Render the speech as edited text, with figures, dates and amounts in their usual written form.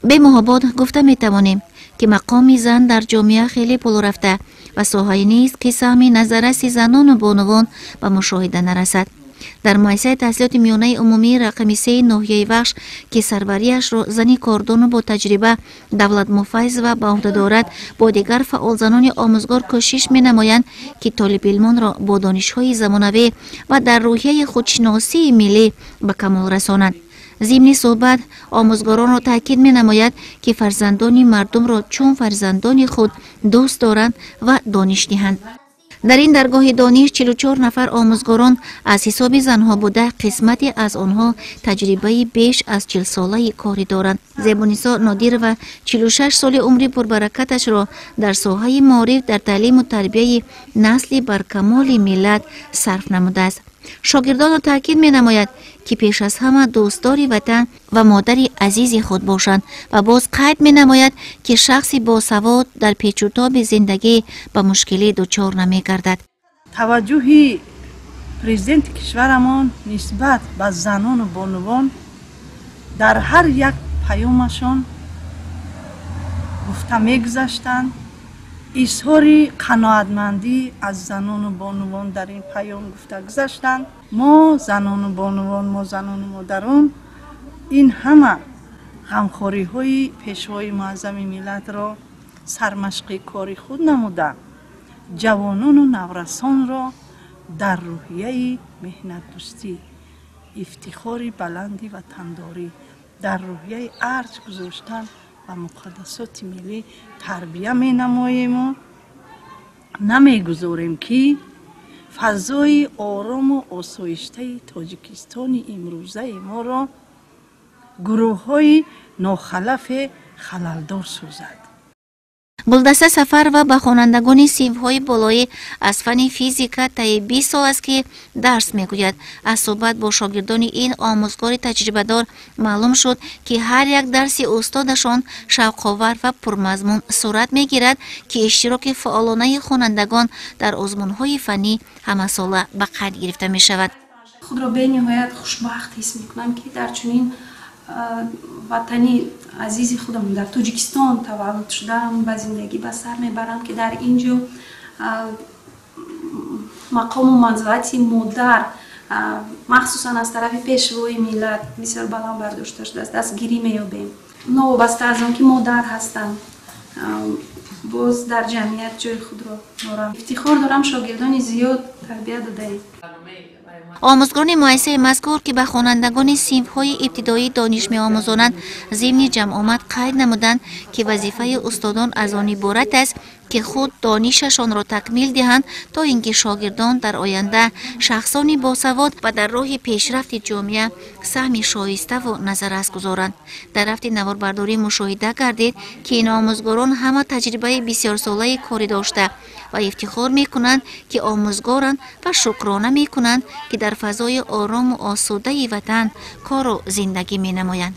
به محابات گفته می توانیم که مقام زن در جامعه خیلی پلو رفته و ساحه‌ای نیست که سهم نظررس زنان و بانوان به مشاهده نرسد. در مؤسسه تحصیلات میانه عمومی رقم 3 ناحیه وخش که سربریش را زنی کاردان با تجربه دولت مفیض و به عهده دارد، با دیگر فعال زنان آموزگار کوشش می نمایند که طالب علمان را با دانش‌های زمانوی و در روحیه خودشناسی ملی به کمال رسانند. ضمن صحبت آموزگاران را تاکید می نماید که فرزندان مردم را چون فرزندان خود دوست دارند و دانش دهند. در این درگاه دانش 44 نفر آموزگاران از حساب زنها بوده، قسمتی از آنها تجربه بیش از 40 ساله کاری دارند. زیبانیسا نادیر و 46 سال عمری پربرکتش را در ساحه معارف در تعلیم و تربیه نسلی برکمال ملت صرف نموده است. شاگردان را تاکید می نماید که پیش از همه دوستدار وطن و مادری عزیز خود باشند و باز قید می نماید که شخصی با سواد در پیچ و تاب زندگی به مشکلی دچار نمی گردد. توجه پرزیدنت کشورمان نسبت به زنان و بانوان در هر یک پیامشان گفته می گذاشتند. اظهار قناعتمندی از زنان و بانوان در این پیام گفته گذاشتند. ما زنان و بانوان، ما زنان و مادران این همه غمخواری های پیشوای معظم ملت را سرمشق کاری خود نموده، جوانان و نورسان را در روحیه مهنت دوستی، افتخار بلندی و تنداری، در روحیه ارج گذاشتن و مقدسات ملی تربیه می نماییم و نمی گذاریم که فضای آرام و آسایشته تاجیکستان امروزه ما را گروه های ناخلف خللدار سازد. گلدسته سفر و به خوانندگان صنف‌های بالایی از فن فیزیک طی 20 سال است که درس می‌گوید. از صحبت با شاگردان این آموزگار تجربه دار معلوم شد که هر یک درس استادشان شوق‌آور و پرمضمون صورت می‌گیرد که اشتراک فعالانه خوانندگان در آزمون‌های فنی همه‌ساله به قید گرفته می‌شود. خود را به نهایت خوشبخت حس می‌کنم که در چنین وطنی عزیز خودم در تاجیکستان تولد شدم، به زندگی به سر میبرم که در اینجا مقام و منزلت مادر مخصوصا از طرف پیشوای ملت بسیار بلند برداشته شده است. دستگیری میابیم نوابسته از آن که مادر هستم، باز در جمعیت جای خود را دارم. افتخار دارم شاگردان زیاد تربیت داده. آموزگاران مؤسسه مذکور که به خوانندگان صنف‌های ابتدایی دانش می‌آموزانند، ضمن جمع آمد قید نمودند که وظیفه استادان از آن عبارت است که خود دانششان را تکمیل دهند تا اینکه شاگردان در آینده شخصانی باسواد و در راه پیشرفت جامعه سهم شایسته و نظررس گذارند. در رفت نواربرداری مشاهده گردید که این آموزگاران همه تجربه بسیار ساله کاری داشته و افتخار می‌کنند که آموزگارند و شکرانه می‌کنند که در فضای آرام و آسوده وطن کار و زندگی می‌نمایند.